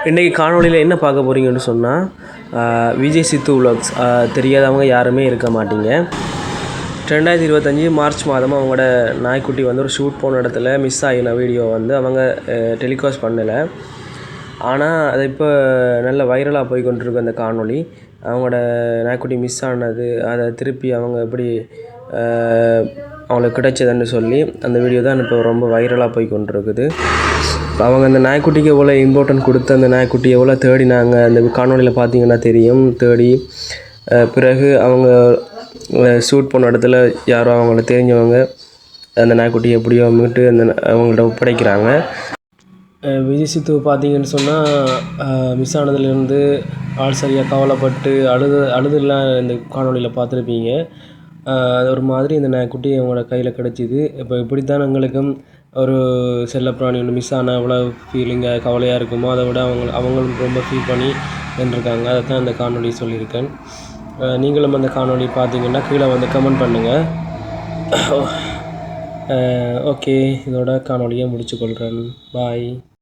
இன்றைக்கி காணொலியில் என்ன பார்க்க போகிறீங்கன்னு சொன்னால் விஜய் சித்து விலாக்ஸ் தெரியாதவங்க யாருமே இருக்க மாட்டீங்க. 2025 மார்ச் மாதம் அவங்களோட நாய்க்குட்டி வந்து ஒரு ஷூட் போன இடத்துல மிஸ் ஆகின வீடியோ வந்து அவங்க டெலிகாஸ்ட் பண்ணலை. ஆனால் அது இப்போ நல்ல வைரலாக போய் கொண்டிருக்கு அந்த காணொலி. அவங்களோட நாய்க்குட்டி மிஸ் ஆனது, அதை திருப்பி அவங்க எப்படி அவங்களுக்கு கிடைச்சதுன்னு சொல்லி அந்த வீடியோ தான் இப்போ ரொம்ப வைரலாக போய் கொண்டிருக்குது. அவங்க அந்த நாய்க்குட்டிக்கு எவ்வளோ இம்பார்ட்டன்ட் கொடுத்து அந்த நாய்க்குட்டி எவ்வளோ தேடினாங்க அந்த காணொலியில் பார்த்தீங்கன்னா தெரியும். தேடி பிறகு அவங்க ஷூட் பண்ண இடத்துல யாரோ அவங்கள தெரிஞ்சவங்க அந்த நாய்க்குட்டி எப்படியோ மீட்டு அந்த அவங்கள்ட்ட ஒப்படைக்கிறாங்க. விஜய் சித்து பார்த்தீங்கன்னு சொன்னால் மிஸ் ஆனதுலேருந்து ஆள் சரியாக கவலைப்பட்டு அழுதுலாம் இந்த காணொலியில் பார்த்துருப்பீங்க. அது ஒரு மாதிரி இந்த நாய்க்குட்டி அவங்களோட கையில் கிடச்சிது. இப்போ இப்படித்தான் எங்களுக்கும் ஒரு செல்லப்பிராணி ஒன்று மிஸ் ஆனால் எவ்வளோ ஃபீலிங்காக கவலையாக இருக்குமோ அதை விட அவங்களும் ரொம்ப ஃபீல் பண்ணி நின்றுருக்காங்க. அதை தான் இந்த காணொலி சொல்லியிருக்கேன். நீங்களும் அந்த காணொலி பார்த்தீங்கன்னா கீழே வந்து கமெண்ட் பண்ணுங்கள். ஓகே, இதோட காணொலியை முடிச்சுக்கொள்கிறேன். பாய்.